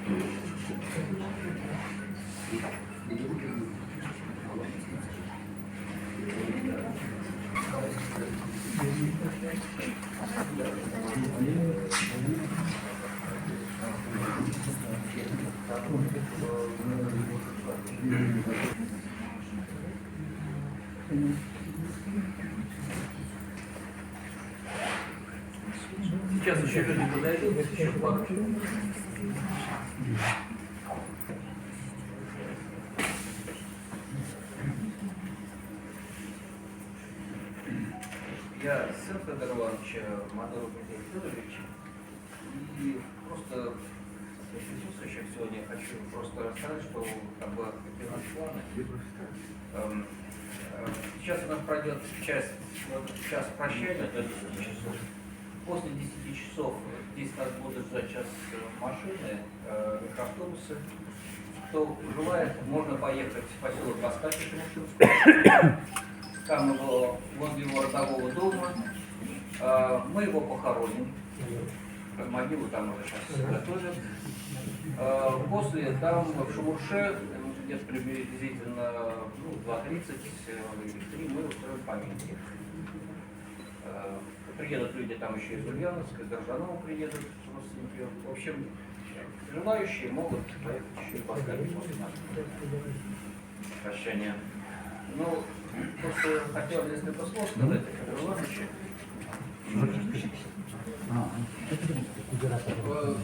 Сейчас еще люди подойдут, еще пару. Я сын Федора Ивановича Мадурова Федоровича, и просто присутствующих сегодня хочу просто рассказать, что как бы какие у нас планы. Сейчас у нас пройдет час прощания до 10 часов. После 10 часов здесь нас будут ждать сейчас машины, микроавтобусы. Кто желает, можно поехать в поселок Баскачев, там его, возле его родового дома. Мы его похороним. Могилу там уже сейчас готовят. После там в Шумурше, где-то приблизительно 2:30 или 3, мы устроим памятник. Приедут люди там еще из Ульяновска, из Дрожжанова приедут родственники. В общем, желающие могут поехать еще и поставить после нашего прощания. Ну, просто хотел несколько слов сказать о Федоре Ивановиче.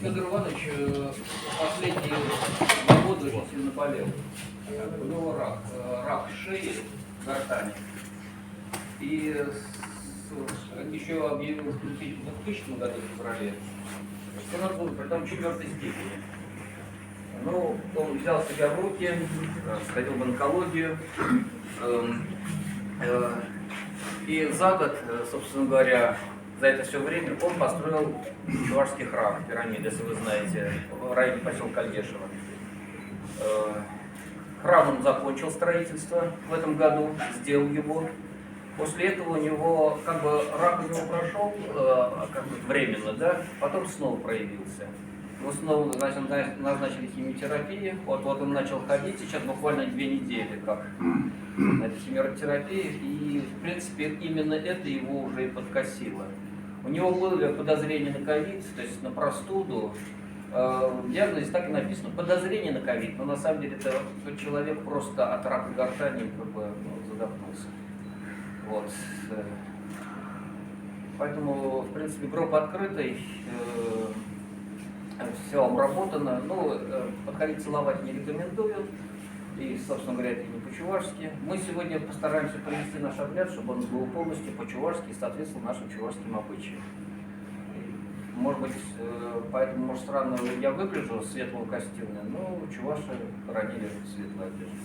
Федор Иванович последние 2 года очень сильно болел. У него рак шеи, гортани. И еще объявил в 2000 году в феврале, что он был, притом 4-й степени. Ну, он взял себя в руки, сходил в онкологию. И за год, собственно говоря, за это все время он построил Чувашский храм, пирамиды, если вы знаете, в районе поселка Альдешево. Храм он закончил строительство в этом году, сделал его. После этого у него, как бы, рак у него прошел, как бы временно, да, потом снова проявился. Его снова назначили химиотерапию, вот он начал ходить, сейчас буквально 2 недели как на этой химиотерапии, и, в принципе, именно это его уже и подкосило. У него было подозрение на ковид, то есть на простуду. В диагнозе так и написано, подозрение на ковид, но на самом деле это человек просто от рака гортани как бы задохнулся. Вот. Поэтому, в принципе, гроб открытый, все обработано. Ну, подходить целовать не рекомендую. И, собственно говоря, это не по-чувашски. Мы сегодня постараемся провести наш обряд, чтобы он был полностью по-чувашски и соответствовал нашим чувашским обычаям. Может быть, поэтому, может, странно я выгляжу в светлом костюме, но чуваши хоронили в светлой одежде.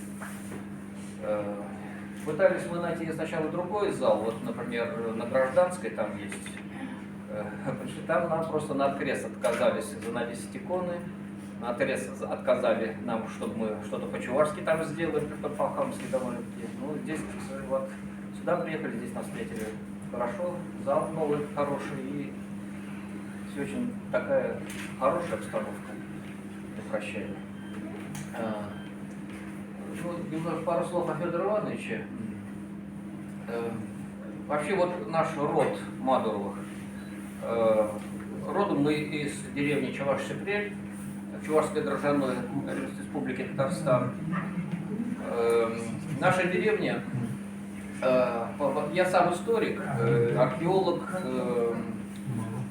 Пытались мы найти сначала другой зал, вот, например, на Гражданской там есть. Там нам просто наотрез отказались занавесить иконы, наотрез отказали нам, чтобы мы что-то по-чувашски там сделали, по-хамски довольно-таки. Ну, здесь вот сюда приехали, здесь нас встретили хорошо, зал новый, хороший, и все очень такая хорошая обстановка для прощания. Немного пару слов о Федоре Ивановиче. Вообще вот наш род Мадуровых. Родом мы из деревни Чуваш-Сепрель, Чувашской Дрожжаной Республики Татарстан. Наша деревня, я сам историк, археолог,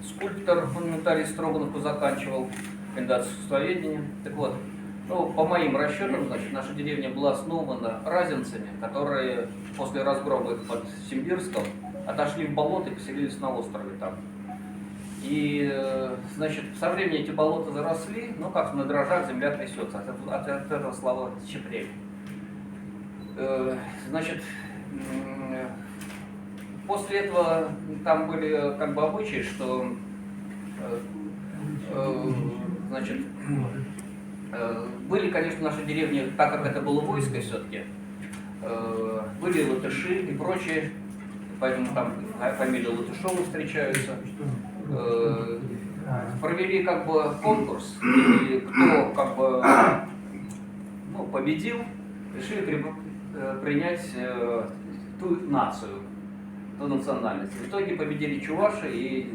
скульптор, монументалист Строгановку заканчивал, кандидат искусствоведения. Так вот, ну, по моим расчетам, значит, наша деревня была основана разинцами, которые после разгрома их под Симбирском отошли в болото и поселились на острове там. И, значит, со временем эти болота заросли, ну, как на дрожжах земля трясется, от этого слова Чепрель. Значит, после этого там были как бы обычаи, что, значит, были, конечно, в нашей деревне, так как это было войско все-таки, были латыши и прочие, поэтому там фамилии Латышова встречаются. провели как бы конкурс, и кто как бы победил, решили принять ту нацию, ту национальность. В итоге победили чуваши, и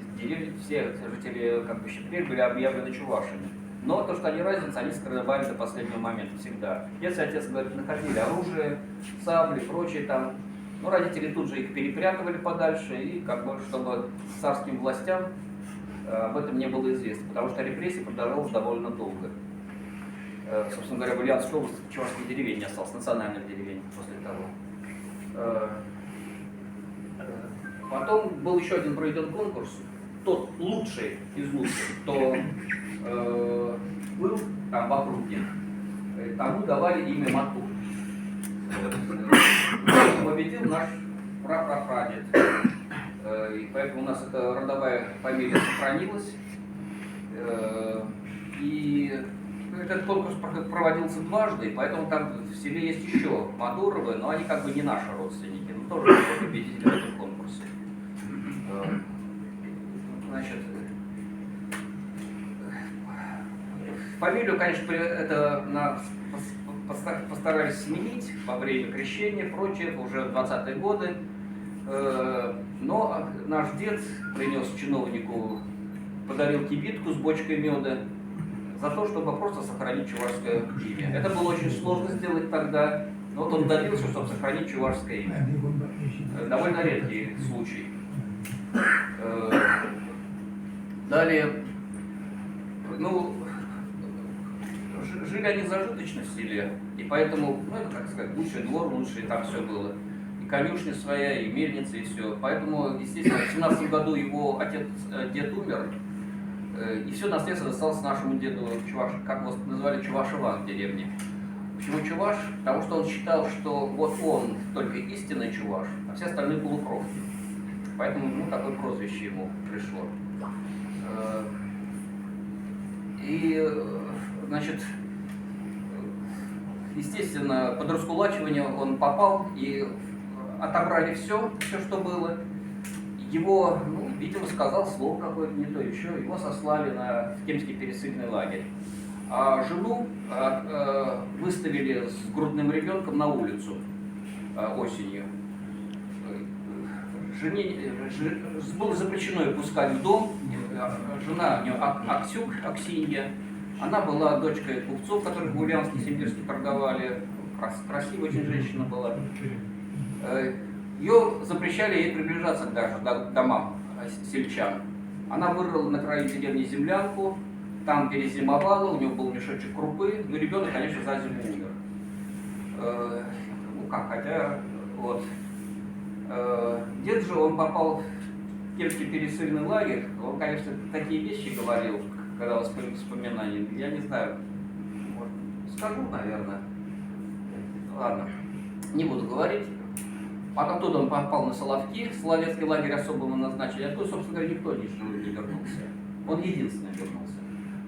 все жители как бы теперь были объявлены чувашами. Но то, что они разница, они скрывали до последнего момента всегда. Если отец говорит, находили оружие, сабли, прочее там, но родители тут же их перепрятывали подальше, и как бы, чтобы царским властям об этом не было известно, потому что репрессии продолжалась довольно долго. Собственно говоря, в Ульяновской области чувашских деревень не осталось, национальных деревень после того. Потом был еще один проведен конкурс, тот лучший из лучших, кто был там в округе, тому давали имя Матур. Победил наш прапрадед. И поэтому у нас эта родовая фамилия сохранилась. И этот конкурс проводился дважды, и поэтому там в селе есть еще Мадуровы, но они как бы не наши родственники, но тоже победители в этом конкурсе. Значит, фамилию, конечно, это постарались сменить во время крещения и прочее, уже в 20-е годы. Но наш дед принес чиновнику, подарил кибитку с бочкой меда за то, чтобы просто сохранить чувашское имя. Это было очень сложно сделать тогда, но вот он добился, чтобы сохранить чувашское имя. Довольно редкий случай. Далее, жили они зажиточно в селе, и поэтому, это, как сказать, лучший двор, лучший там все было. И конюшня своя, и мельница, и все. Поэтому, естественно, в 17 году его дед умер, и все наследство досталось нашему деду Чуваш, как его называли, Чуваш Иван в деревне. Почему Чуваш? Потому что он считал, что вот он только истинный Чуваш, а все остальные полукровки. Поэтому такое прозвище ему пришло. И, значит, естественно, под раскулачивание он попал, и отобрали все, что было. Его, видимо, сказал слово какое-то не то еще, его сослали в Темский пересыльный лагерь. А жену выставили с грудным ребенком на улицу осенью. Жене было запрещено ее пускать в дом. Жена у нее Аксинья. Она была дочкой купцов, которые в Ульяновске и Симбирске торговали. Красивая очень женщина была. Ее запрещали ей приближаться даже к домам сельчан. Она вырыла на краю деревни землянку, там перезимовала, у нее был мешочек крупы, но ребенок, конечно, за зиму умер. Дед же, он попал в Темский пересыльный лагерь, он, конечно, такие вещи говорил, когда воспоминания, я не знаю, скажу, наверное. Ладно, не буду говорить. Потом оттуда он попал на Соловки, Соловецкий лагерь особо назначили, оттуда, собственно говоря, никто не вернулся. Он единственный вернулся.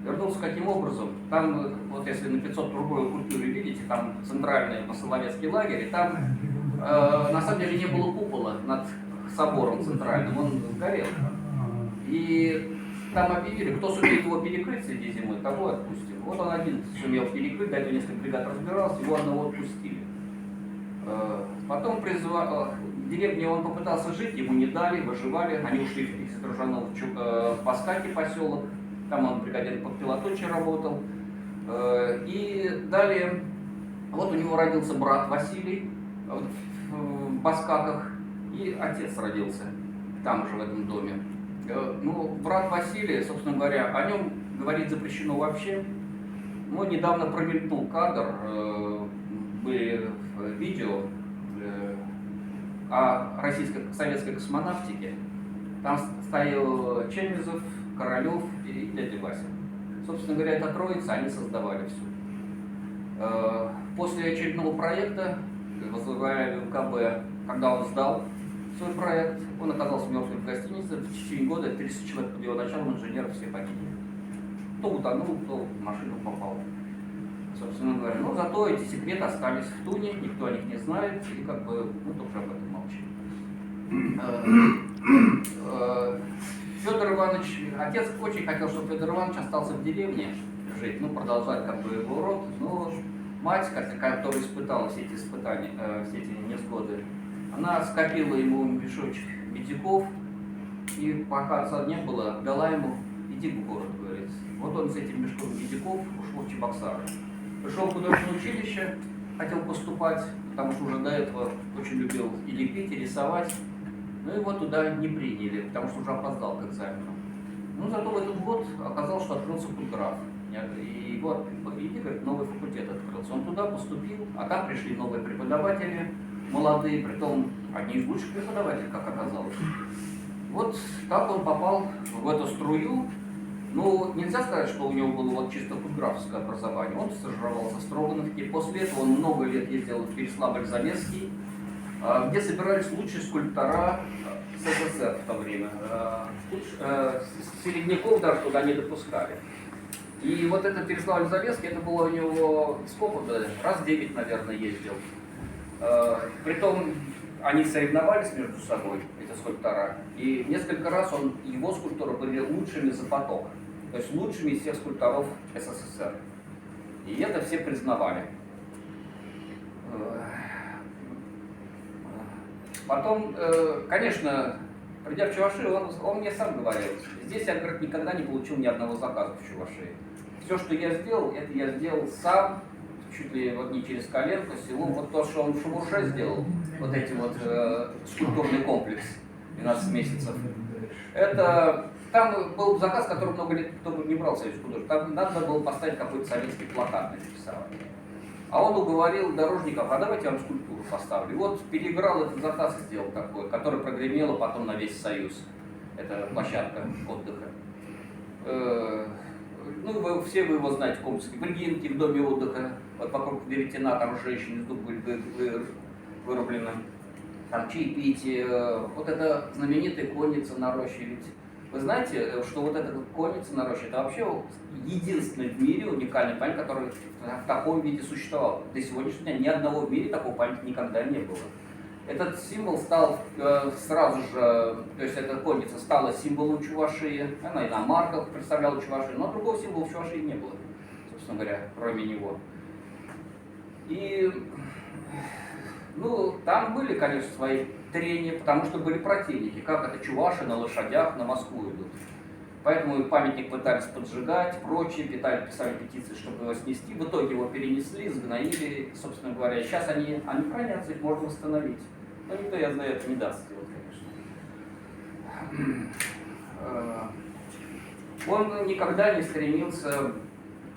Вернулся каким образом? Там, вот если на 500-рублевой купюре видите, там центральный Соловецкий лагерь, и там на самом деле не было купола над собором центральным, он сгорел. И там объявили, кто сумеет его перекрыть среди зимы, того отпустим. Вот он один сумел перекрыть, до этого несколько бригад разбирался, его одного отпустили. Потом в деревне он попытался жить, ему не дали, выживали, они ушли из Дружанов в Паскаке поселок, там он бригадир под Пилоточи работал. И далее, вот у него родился брат Василий в Паскаках, и отец родился там же, в этом доме. Брат Василий, собственно говоря, о нем говорить запрещено вообще. Но недавно промелькнул кадр, были видео о советской космонавтике. Там стоял Чемизов, Королев и дядя Вася. Собственно говоря, эта троица, они создавали все. После очередного проекта, возглавляемый МКБ, когда он сдал свой проект, он оказался мертвым в гостинице. В течение года 30 человек под его началом инженеров все погибли. Кто утонул, кто в машину попал. Собственно говоря, но зато эти секреты остались в Туне, никто о них не знает, и мы тоже об этом молчим. Федор Иванович, отец очень хотел, чтобы Федор Иванович остался в деревне жить, ну, продолжать как бы его род, но мать, которая испытала все эти испытания, все эти невзгоды, она скопила ему мешочек медиков, и пока отца не было, дала ему: иди в город, говорит. Вот он с этим мешком медиков ушел в Чебоксары. Пришел в художественное училище, хотел поступать, потому что уже до этого очень любил и лепить, и рисовать. Но его туда не приняли, потому что уже опоздал к экзамену. Но зато в этот год оказалось, что открылся фотограф. И вот, иди, говорит, новый факультет открылся. Он туда поступил, а там пришли новые преподаватели, молодые, притом одни из лучших преподавателей, как оказалось. Вот так он попал в эту струю. Ну, нельзя сказать, что у него было вот чисто фотографское образование. Он стажировался в Строгановке. После этого он много лет ездил в Переславль-Залесский, где собирались лучшие скульптора СССР в то время. Середняков даже туда не допускали. И вот этот Переславль-Залесский, это было у него сколько-то, раз 9, наверное, ездил. Притом они соревновались между собой, эти скульптора, и несколько раз его скульптуры были лучшими за поток, то есть лучшими из всех скульпторов СССР. И это все признавали. Потом, конечно, придя в Чувашию, он мне сам говорил: здесь я, говорит, никогда не получил ни одного заказа в Чувашии. Все, что я сделал, это я сделал сам, чуть ли вот не через коленку, село. Вот то, что он в Шумурше сделал, вот эти вот скульптурный комплекс 12 месяцев, это там был заказ, который много лет кто бы не брал советский художник. Там надо было поставить какой-то советский плакат нарисовать. А он уговорил дорожников: а давайте я вам скульптуру поставлю. И вот переиграл этот заказ и сделал такой, который прогремело потом на весь Союз. Это площадка отдыха. Ну, все вы его знаете, в комплексе Бригинки, в доме отдыха. Вот вокруг веретена там женщины из дуба вырублены. Там чаепитие. Вот это знаменитая конница на роще. Ведь вы знаете, что вот эта конница на роще — это вообще единственный в мире уникальный памятник, который в таком виде существовал. До сегодняшнего дня ни одного в мире такого памятника никогда не было. Этот символ стал сразу же, то есть эта конница стала символом Чувашии, она и на марках представляла Чувашию, но другого символа в Чувашии не было, собственно говоря, кроме него. И, ну, там были, конечно, свои трения, потому что были противники, как это чуваши на лошадях на Москву идут. Поэтому и памятник пытались поджигать, прочие, писали петиции, чтобы его снести. В итоге его перенесли, сгноили, собственно говоря. Сейчас они хранятся, их можно восстановить. Но никто, я знаю, это не даст сделать, конечно. Он никогда не стремился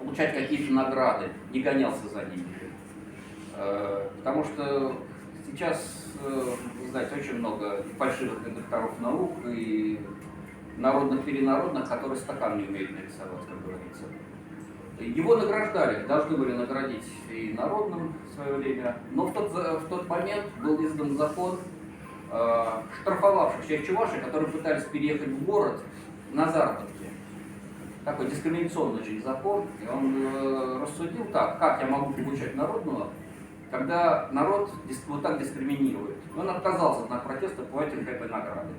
получать какие-то награды, не гонялся за ними. Потому что сейчас, вы знаете, очень много фальшивых докторов наук и народных-перенародных, которые стакан не умеют нарисовать, как говорится. Его награждали, должны были наградить и народным в свое время, но в тот момент был издан закон, штрафовавший всех чувашей, которые пытались переехать в город на заработки. Такой дискриминационный же закон. И он рассудил так: как я могу получать народного, когда народ вот так дискриминирует. Он отказался от протеста по этой награды.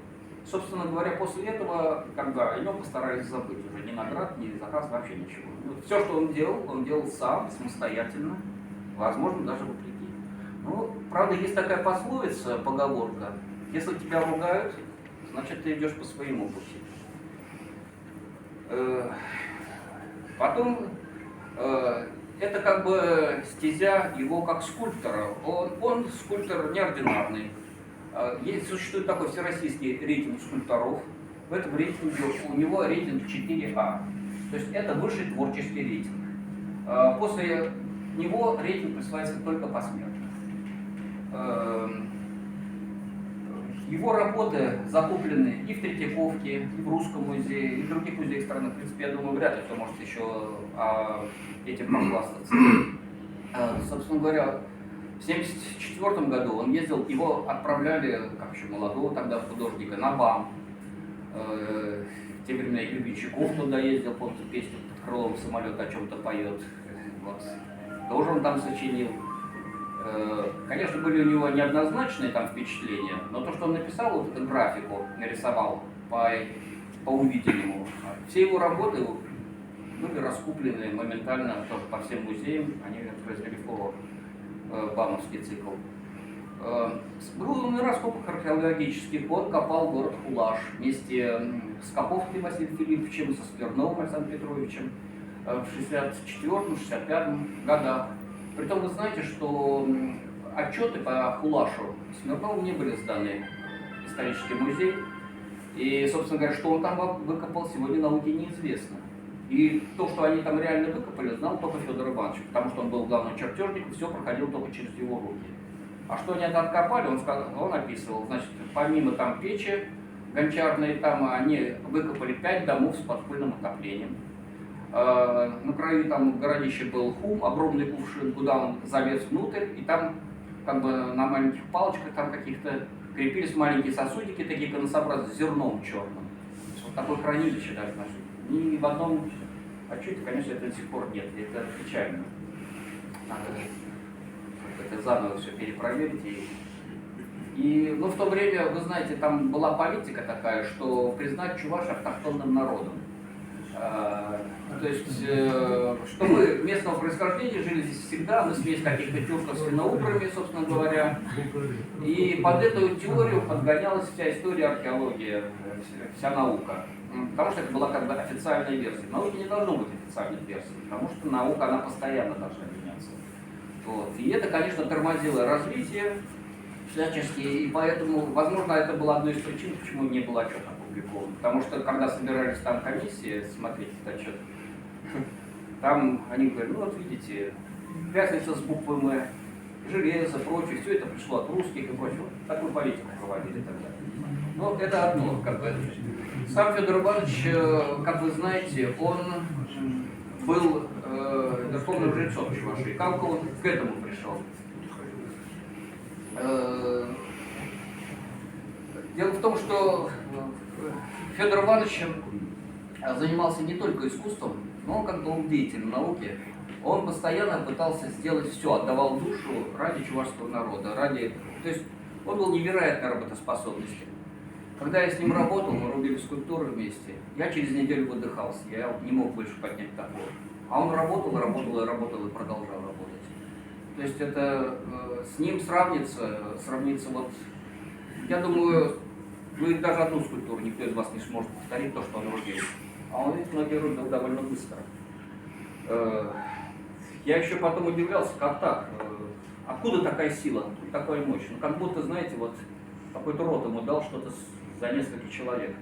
Собственно говоря, после этого, когда о нем постарались забыть уже ни наград, ни заказ, вообще ничего. Все, что он делал сам, самостоятельно, возможно, даже вопреки. Ну, правда, есть такая пословица, поговорка: если тебя ругают, значит, ты идешь по своему пути. Потом, это как бы стезя его как скульптора. Он скульптор неординарный. Существует такой всероссийский рейтинг скульпторов. В этом рейтинге у него рейтинг 4А. То есть это высший творческий рейтинг. После него рейтинг присваивается только посмертно. Его работы закуплены и в Третьяковке, и в Русском музее, и в других музеях страны. В принципе, я думаю, вряд ли кто может еще этим похвастаться. Собственно говоря, в 1974 году он ездил, его отправляли, как еще молодого тогда художника, на БАМ. В те времена и Гребенщиков туда ездил, помните, песню «Под крылом самолета» о чем-то поет. Вот. Тоже он там сочинил. Конечно, были у него неоднозначные там впечатления, но то, что он написал, вот эту графику, нарисовал по по увиденному. Все его работы были раскуплены моментально по всем музеям, они произвели фурор, Бамовский цикл. Был на раскопках археологических, он копал город Хулаш вместе с Каповским Василием Филипповичем, со Смирновым Александром Петровичем в 64-65 годах. Притом вы знаете, что отчеты по Хулашу Смирнову не были сданы в исторический музей. И, собственно говоря, что он там выкопал, сегодня науке неизвестно. И то, что они там реально выкопали, знал только Федор Иванович, потому что он был главным чертежником, все проходило только через его руки. А что они там откопали, он описывал. Значит, помимо там печи гончарной, там они выкопали 5 домов с подпольным отоплением. На краю там городище был хум, огромный кувшин, куда он залез внутрь, и там как бы на маленьких палочках там каких-то крепились маленькие сосудики, такие конусообразные, с зерном черным. Вот такое хранилище даже нашли. Ни в одном отчете, конечно, это до сих пор нет, это печально. Надо это заново все перепроверить. Ну, в то время, вы знаете, там была политика такая, что признать чуваш автохтонным народом. То есть, что мы местного происхождения, жили здесь всегда, мы смесь каких-то тюрков с финно-уграми, собственно говоря. И под эту теорию подгонялась вся история, археология, вся наука. Потому что это была как бы официальная версия. В науке не должно быть официальной версии, потому что наука, она постоянно должна меняться. Вот. И это, конечно, тормозило развитие всячески, и поэтому, возможно, это была одной из причин, почему не было отчета опубликован. Потому что, когда собирались там комиссии смотреть этот отчет, там они говорят, ну вот видите, пятница с буквой «М», железо, прочее, все это пришло от русских и прочее. Вот такую политику проводили тогда. Ну, это одно, как бы. Сам Федор Иванович, как вы знаете, он был верховным жрецом Чувашии. Как он к этому пришел? Дело в том, что Федор Иванович занимался не только искусством, но он как был деятель науки. Он постоянно пытался сделать все, отдавал душу ради чувашского народа, То есть он был невероятной работоспособностью. Когда я с ним работал, мы рубили скульптуры вместе, я через неделю выдыхался, я не мог больше поднять такого. А он работал и продолжал работать. То есть это с ним сравнится вот, я думаю, даже одну скульптуру никто из вас не сможет повторить то, что он рубил. А он ведь многие рубил довольно быстро. Я еще потом удивлялся, как так? Откуда такая сила, откуда такая мощь? Ну, как будто, знаете, вот какой-то род ему дал что-то за несколько человек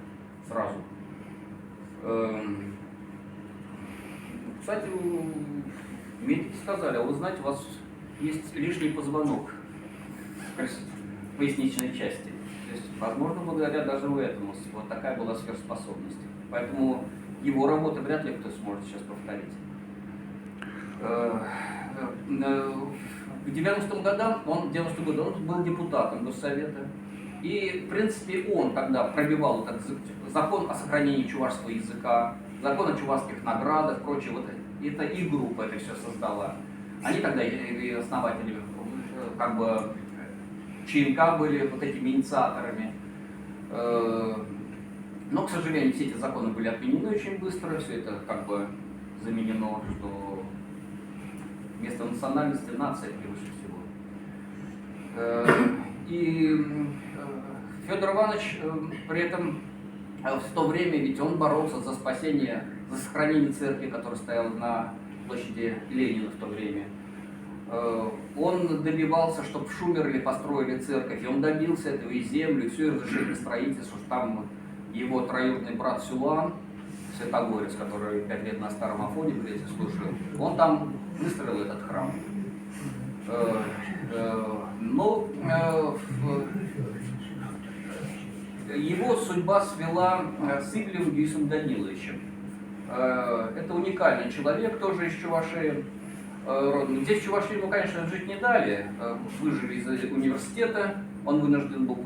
сразу. Кстати, медики сказали, а вы знаете, у вас есть лишний позвонок в поясничной части. То есть, возможно, благодаря даже этому вот такая была сверхспособность. Поэтому его работы вряд ли кто сможет сейчас повторить. В 90-м годам, он был депутатом Госсовета. И, в принципе, он тогда пробивал этот закон о сохранении чувашского языка, закон о чувашских наградах, прочее. Вот это и группа это все создала. Они тогда и основатели, как бы, ЧНК были вот этими инициаторами. Но, к сожалению, все эти законы были отменены очень быстро, все это как бы заменено, что вместо национальности нация превыше всего. И Федор Иванович при этом в то время, ведь он боролся за спасение, за сохранение церкви, которая стояла на площади Ленина в то время. Он добивался, чтобы в Шумерле построили церковь, и он добился этого, и землю, и все разрешили строительство, что там его троюродный брат Сюлан, святогорец, который 5 лет на Старом Афоне в Греции служил, он там выстроил этот храм. Но его судьба свела с Игорем Гюисом Даниловичем. Это уникальный человек, тоже из Чувашии. Здесь в Чувашии ему, конечно, жить не дали. Выжили из университета. Он вынужден был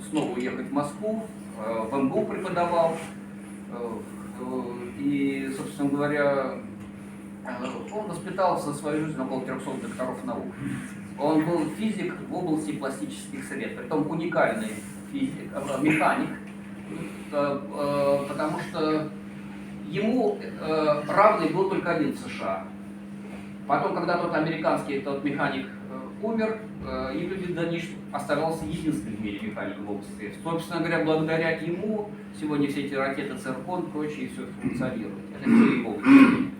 снова уехать в Москву. В МГУ преподавал. И, собственно говоря, он воспитался в свою жизнь около 300 докторов наук. Он был физик в области пластических средств, притом уникальный физик, механик, потому что ему равный был только один в США. Потом, когда тот американский тот механик умер, Юрий Даниш оставался единственным в мире механиком в области. Собственно говоря, благодаря ему сегодня все эти ракеты Циркон и прочее все функционирует. Это все его учение.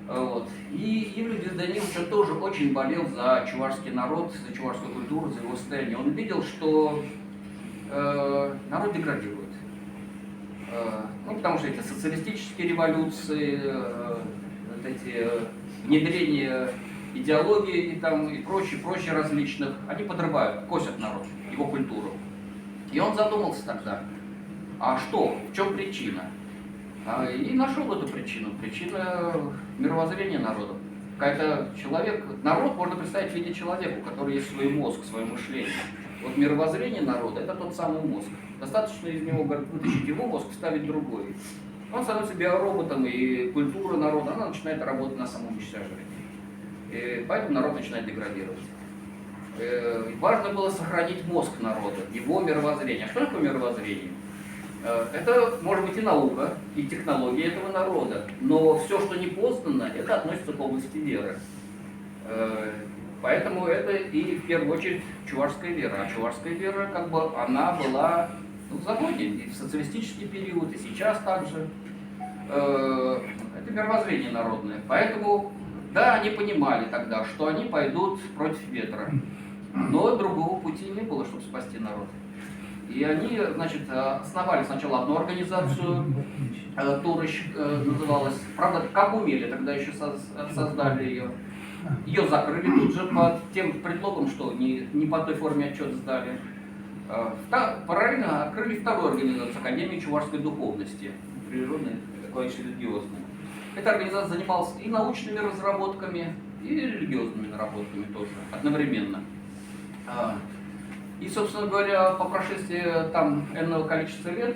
Вот. И Юрий Данилович тоже очень болел за чувашский народ, за чувашскую культуру, за его состояние. Он видел, что народ деградирует. Ну, потому что эти социалистические революции, вот эти внедрения идеологии и прочие различных, они подрывают, косят народ, его культуру. И он задумался тогда, а что, в чем причина? И нашел эту причину. Причина мировоззрения народа. Народ можно представить в виде человека, у которого есть свой мозг, свое мышление. Вот мировоззрение народа – это тот самый мозг. Достаточно из него вытащить его мозг, вставить другой. Он становится биороботом, и культура народа, она начинает работать на самоуничтожение. И поэтому народ начинает деградировать. Важно было сохранить мозг народа, его мировоззрение. А что такое мировоззрение? Это может быть и наука, и технология этого народа, но все, что не познано, это относится к области веры. Поэтому это и в первую очередь чувашская вера. А чувашская вера, она была в законе и в социалистический период, и сейчас также. Это мировоззрение народное. Поэтому, да, они понимали тогда, что они пойдут против ветра, но другого пути не было, чтобы спасти народ. И они, основали сначала одну организацию, Турыч называлась, правда, как умели, тогда еще создали ее. Ее закрыли тут же под тем предлогом, что не по той форме отчет сдали. Параллельно открыли вторую организацию, Академию чувашской духовности, природной, такой религиозной. Эта организация занималась и научными разработками, и религиозными наработками тоже, одновременно. И, собственно говоря, по прошествии энного количества лет,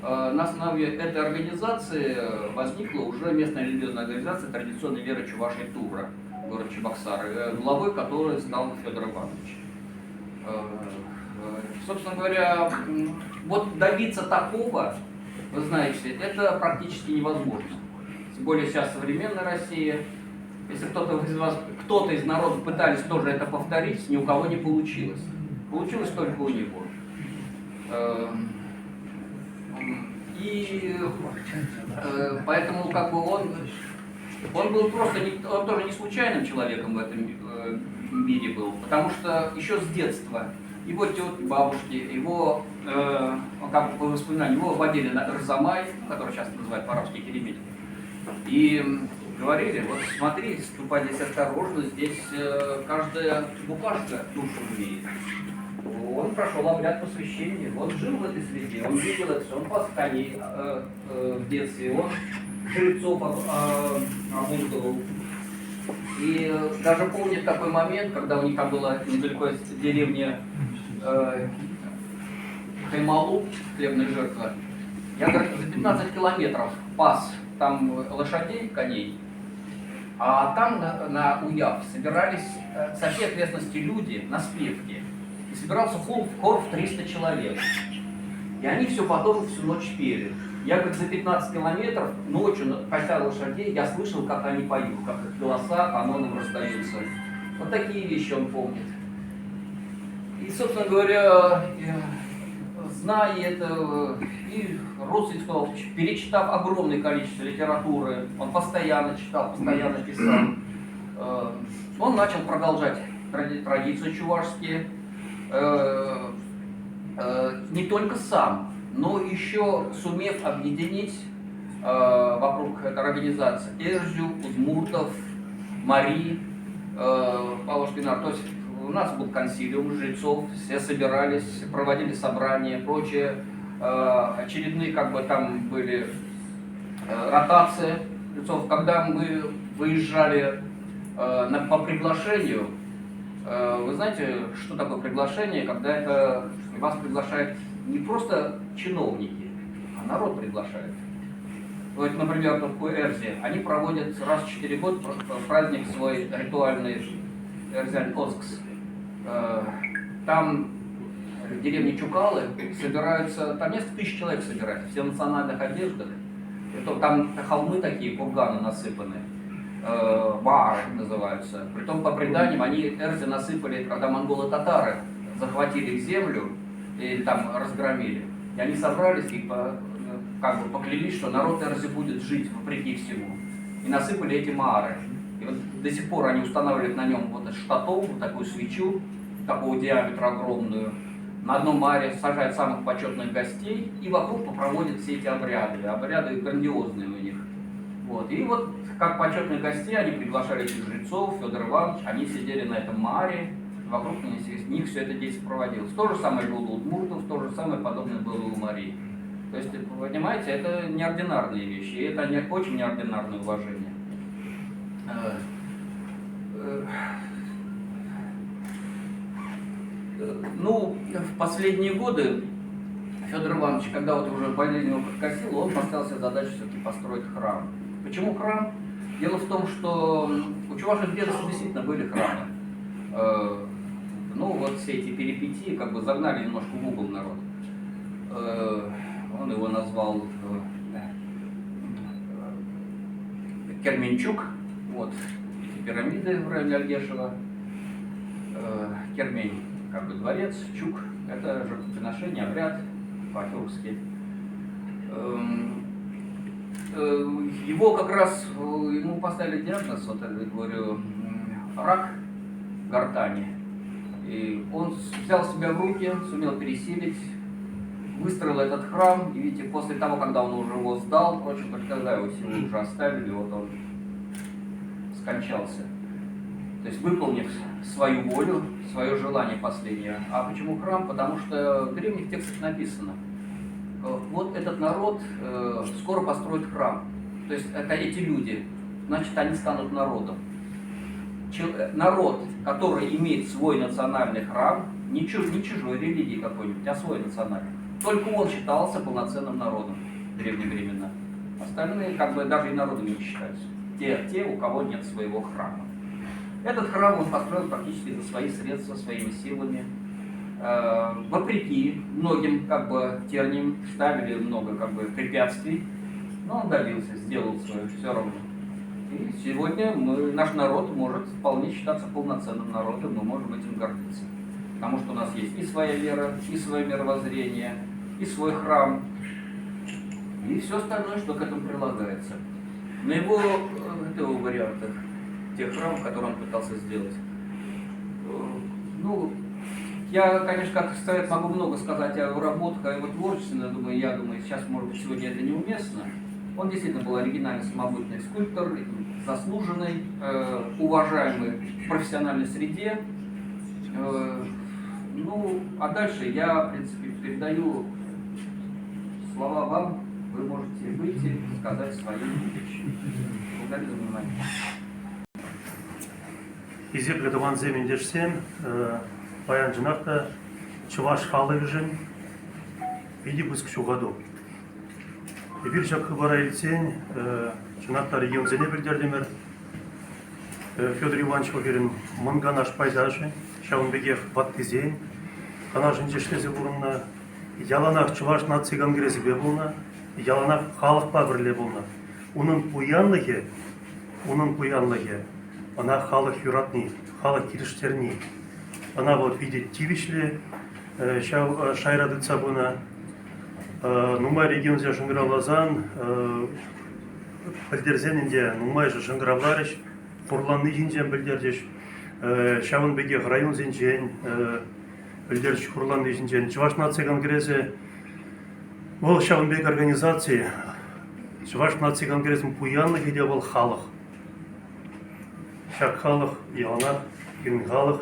на основе этой организации возникла уже местная религиозная организация традиционной веры Чувашей Тура, город Чебоксары, главой которой стал Федор Иванович. Собственно говоря, вот добиться такого, вы знаете, это практически невозможно. Тем более сейчас современная Россия. Если кто-то из народа пытались тоже это повторить, ни у кого не получилось. Получилось только у него. И поэтому он был просто он тоже не случайным человеком в этом мире был, потому что еще с детства его тети, бабушки, его, как по воспоминаниям, его водили на Арзамай, который сейчас называют по-арабски Керемет, и говорили, вот смотри, ступай здесь осторожно, здесь каждая букашка душу имеет. Он прошел обряд посвящения, он жил в этой среде, он видел это все, он пас коней в детстве, он жрецов обуздывал. И даже помнит такой момент, когда у них там была недалеко от деревни Хаймалу, хлебная жертва. Я, говорю, за 15 километров пас там лошадей, коней, а там на Уяв собирались со всей окрестности люди на спевке. И собирался хор в 300 человек. И они всю ночь пели. Я, как за 15 километров ночью, хотя лошадей, я слышал, как они поют, как их голоса каноном раздаются. Вот такие вещи он помнит. И, собственно говоря, зная это, и родственников, перечитав огромное количество литературы, он постоянно читал, постоянно писал, он начал продолжать традиции чувашские, не только сам, но еще сумев объединить вокруг этой организации Эрзю, удмуртов, Мари, Павловский народ. То есть у нас был консилиум жрецов, все собирались, проводили собрания, прочее. Очередные там были ротации жрецов. Когда мы выезжали по приглашению, вы знаете, что такое приглашение, когда вас приглашают не просто чиновники, а народ приглашает. Вот, например, в Эрзе они проводят раз в 4 года праздник свой ритуальный Эрзян Озкс. Там в деревне Чукалы собираются, там несколько тысяч человек собираются, все в национальных одеждах. Там холмы такие, курганы насыпаны, баары называются. Притом, по преданиям, они эрзы насыпали, когда монголы-татары захватили их землю и там разгромили. И они собрались и как бы поклялись, что народ эрзы будет жить вопреки всему. И насыпали эти маары. И вот до сих пор они устанавливают на нем вот этот штатов, вот такую свечу, такого диаметра огромную. На одном маре сажают самых почетных гостей и вокруг проводят все эти обряды. Обряды грандиозные у них. Вот. И вот как почетных гостей они приглашали этих жрецов, Федор Иванович, они сидели на этом маре, вокруг них все это действие проводилось. То же самое было у удмуртов, то же самое подобное было у Марии. То есть, вы понимаете, это неординарные вещи, и это очень неординарное уважение. Ну, в последние годы Федор Иванович, когда вот уже болезнь его подкосила, он поставил себе задачу все-таки построить храм. Почему храм? Дело в том, что у чувашек дедов действительно были храмы. Ну, вот все эти перипетии как бы загнали немножко в угол народ. Он его назвал Керменчук. Вот эти пирамиды в районе Альгешева. Кермень, как бы дворец, Чук, это жертвоприношение, обряд по-тюркски. Его как раз, ему поставили диагноз, вот я говорю, рак гортани. И он взял себя в руки, сумел пересилить, выстроил этот храм. И видите, после того, когда он уже его сдал, впрочем, когда его силы уже оставили, вот он скончался. То есть выполнив свою волю, свое желание последнее. А почему храм? Потому что в древних текстах написано, вот этот народ скоро построит храм. То есть это эти люди, значит, они станут народом. Народ, который имеет свой национальный храм, не чужой религии какой-нибудь, а свой национальный. Только он считался полноценным народом в древние времена. Остальные как бы даже и народами не считаются. Те, у кого нет своего храма. Этот храм он построил практически за свои средства, своими силами. Вопреки многим как бы терниям, ставили много как бы препятствий, но он добился, сделал свое все равно. И сегодня наш народ может вполне считаться полноценным народом, мы можем этим гордиться. Потому что у нас есть и своя вера, и свое мировоззрение, и свой храм, и все остальное, что к этому прилагается. На его этого варианта, тех храмов, которые он пытался сделать, ну, я, конечно, как совет могу много сказать о его работах, о его творчестве, но я думаю, сейчас, может быть, сегодня это неуместно. Он действительно был оригинальный, самобытный скульптор, заслуженный, уважаемый в профессиональной среде. Ну, а дальше я, в принципе, передаю слова вам, вы можете выйти, сказать свои вещи. Благодарю за внимание. Изепле Таван Земин Дешсен, Баян Джинахта, Чуваш Халы Вижен, иди пуск году. И bir şakı bara ilsen, Çınakta регион Зене Бельдердемер, Федор Иванович Оверин, Манганаш пейзажи, Шаунбегев Ваттизень, Канажин Дешлезе Бурна, Яланах Чуваш нации конгрессы Бебулна, Яланах Халах Паверле Булна. Унын пуянлыге, она Халах Юратни, Халах Кириштерни. Она вот видит Тивишле, Шайрады Цабуна, Нумай регион зе Шунгра Лазан, Бельдерзенінде Нумай же Шунгравларыш, Фурланны Жинжен Бельдердеш, Шавынбеге район Зенжен, Бельдердеш Фурланны Жинжен, Чуваш нации конгрессы, Ол Шавынбег организации, Чуваш нации конгрессом Пуянлых иде был Халах. Шак Халах, Яланах, Кирин Халах,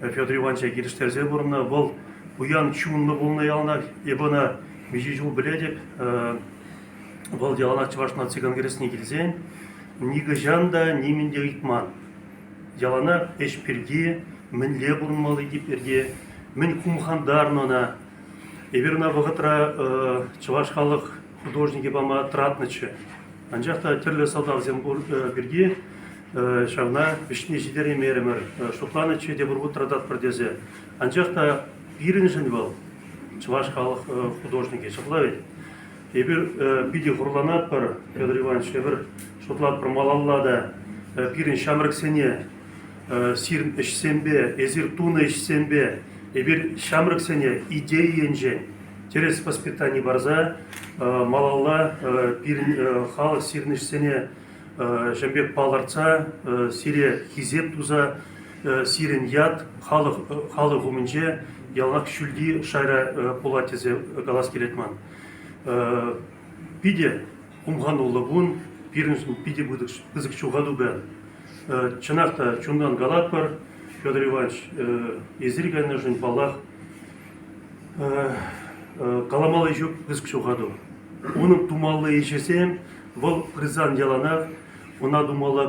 Федор Иванович Кириштерзе Бурна, был Пуян Чунны Булна Яланах, Ебона Межижул Бледек, был Яланах Чуваш нации конгрессни Кирзен, Нига Жанда, Ниминде Ритман. Яланах Эшперге, Мен Лебурн Малыги Перге, Мен Кумхандарнона, и верно богатра Чуваш Халах художники Бама Тратнычы. Анжахта Терле Салдав Земберге, Шавна, Вишни Жидери Меремер, Шупланычы, Дебурбут Традат Продезе. Анжахта Пирин Женвал, чуваш халық художники шықлай. Ебір биде құрланат бар, Федор Иванович, ебір шотлат бір малаллада пирин шамрыксене сирн ішсенбе, езір туны ішсенбе, ебір шамрыксене идея енже. Через воспитание барза малалла пирин халық сирн ішсене жембек паларца, сире хизеп туза, сирен яд, халық ғумынже, ялнақ шүлді шайра пулатезе галас келетман. Пиде умған олығын, пиде бұзық чуғаду бән. Чынақта чундан галат бар, Федор Иванович, езіргәні жын балақ, каламалы жүк бұзық чуғаду. Оның тумалы ешесем, бұл призан яланақ, Уна думала,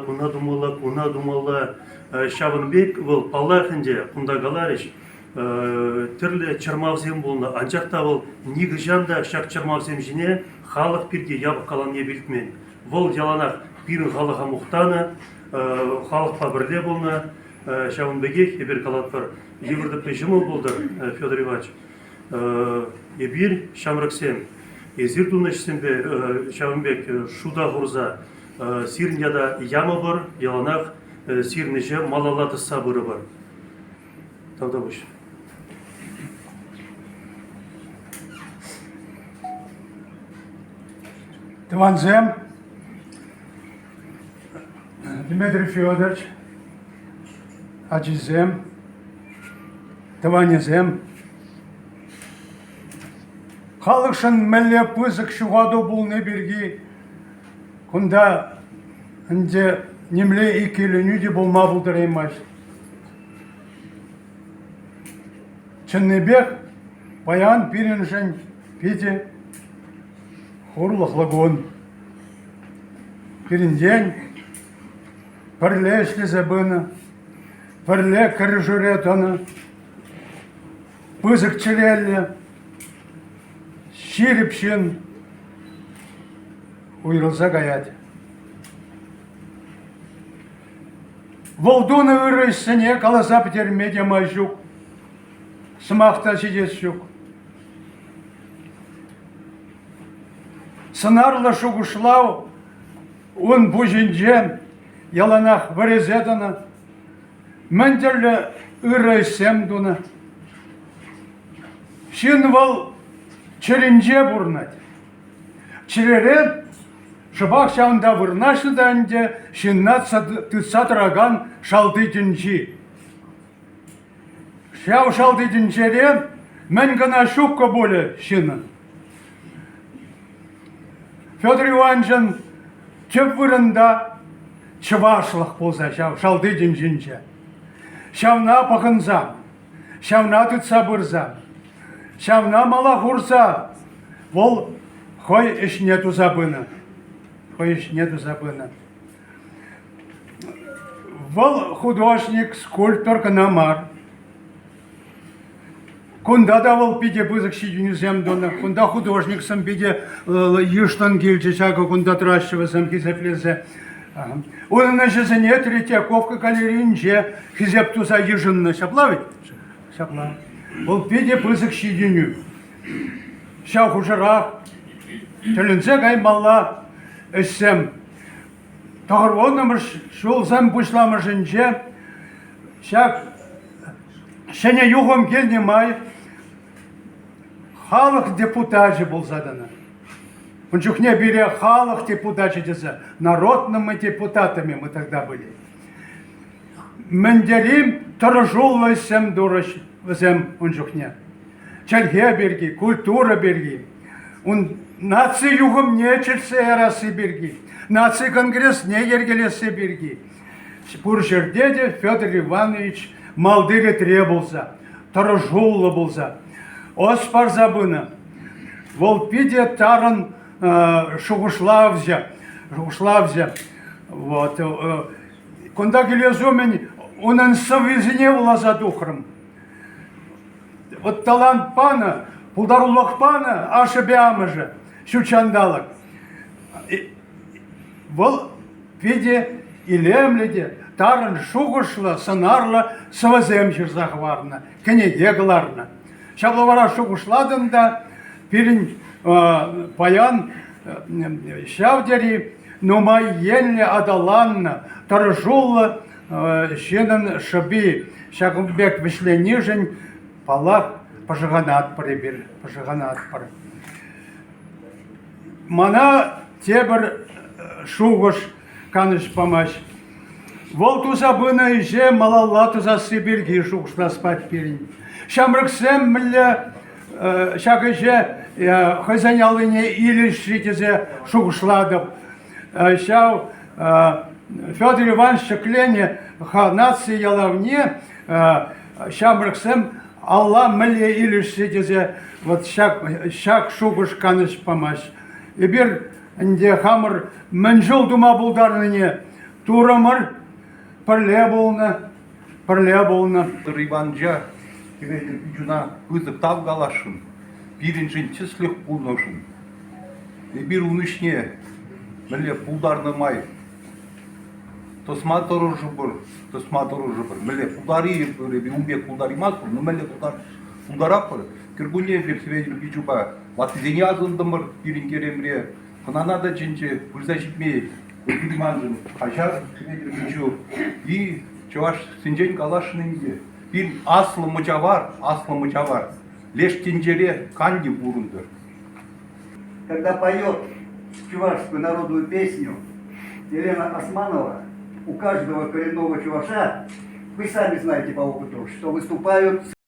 Шабынбек, бұл Паллахынде, Кунда Галарич, түрлі чырмавзем болны, анчақта бұл негі жанда шақ чырмавзем жіне, халық бірге ябық қалан не білтмен. Бұл яланақ бірін халыға мұқтаны, халыққа бірле болны, Шабынбеге ебір қалат бар. Ебірді плешімі болдыр, Федор Иванович. Ебір шамрыксем, езір дұнышсен бе, Шабынбек шуда ғұрза, сирняда яма бар, яланақ сирнеже малалады сабыры бар. Тағда бұш. Тыванзем, Дмитрий Федорович, Аджизем, Тыванезем. Халықшын мәлі пызық шуғаду бұл не берги, күнда үнде немле икеліні де болма бұлдыр емаш. Чыннебек баян пиріншін педе хурлықлығын. Пирінден пірле ішлізе бұны, пірле кірі жүретіні, пызық чілелі, шеріпшін уйрылса гаят. Волдуны үрейсіне қаласа пітермеде мажук, сымақта сидес жүк. Сынарлы шуғышлау, он бұжынжен, яланақ варезетіні, мәндерлі үрейсем дуны. Шын вал черенже бұрнат. Черерен шыбақ шауында вырнашы да әнде шыннат тұтсатыраған шалды дүнжі. Шау шалды дүнжерен мән гына шуққа болы шыны. Федор Ивановичын төп вырында чывашлық болса шалды дүнжінже. Шауна пақынза, шауна тұтса бұрза, шауна мала құрса, ол хой ішіне тұза бұны. Вол художник, скульптор Канамар. Кунда да вол пиде бызык шидюнюзем дона, кунда художник сам пиде юштан гильчачака, кунда тращева сам хизеплезе. Он на жизне Третьяковка галеринже хизеп туза ежинна шаплавит? Шапла. Вол пиде бызык шидюню. Шау хужарах. Тәлінсе қаймалла өссем. Тағырвонымыш шолзам бұшламышынше шак шәне юғым келне май халық депутаты болзаданы. Ончухне бере халық депутаты десе, народными депутатами мы тогда были. Мендерим тұржулы өссем дұрыш өзем ончухне. Чәлге берги, культура берги. Он нация югом не чельсе ярасы берги, нация конгресс не ергелесе берги. Пуржердеде Федор Иванович малдыре требулса, торжулы булса. Оспар забына. Волпиде тарын шугушлавзя. Вот. Кунда келезумен, онын совизине улаза духрым. Вот талант пана, пулдарулық пана, ашы бямыжы, шучандалық. Бұл педе илемледе, тарын шуғышлы, сынарлы, сывызем жүрзақ варына, кенеге қыларына. Шабловара шугушладым да, пирин паян шавдери, но май еле адаланна, торжула щенен шаби, шагубек вишле нижень, палах пожиганат прибір, пожиганат прибір. Мана тебір шугуш каныш памаш. Вол туза бына иже малалла туза Сибирги шугушла спать пирин. Шамрыксем мля шагыже хозяйнялыне или шритезе шугушладов. Шау Федор Иванович Клене нации ялавне шамрыксем Алла мля или шритезе вот шаг шугуш каныш памаш. И бир инде хамыр менжул дума булдарныне турамыр пірле болна. Иванжа, жуна кызып тавгалашын, биринчен числих пулношын. И бир унышне, міле пулдарны май. Тосма торожы бір, міле пулдари бір, умбек пулдари маз бір, но міле пулдарап бір. Кіргуне бір сведер бичуба, латызене азындымыр, бирин керемре, қынанада жинче, бірза житмей, Гудиманжин, Хажар, Бичу, и Чуваш Синджень Галашининге. Bir aslımıca var. Леш тенджере канди бурунdur. Когда поет чувашскую народную песню Елена Османова, у каждого коренного чуваша, вы сами знаете по опыту, что выступают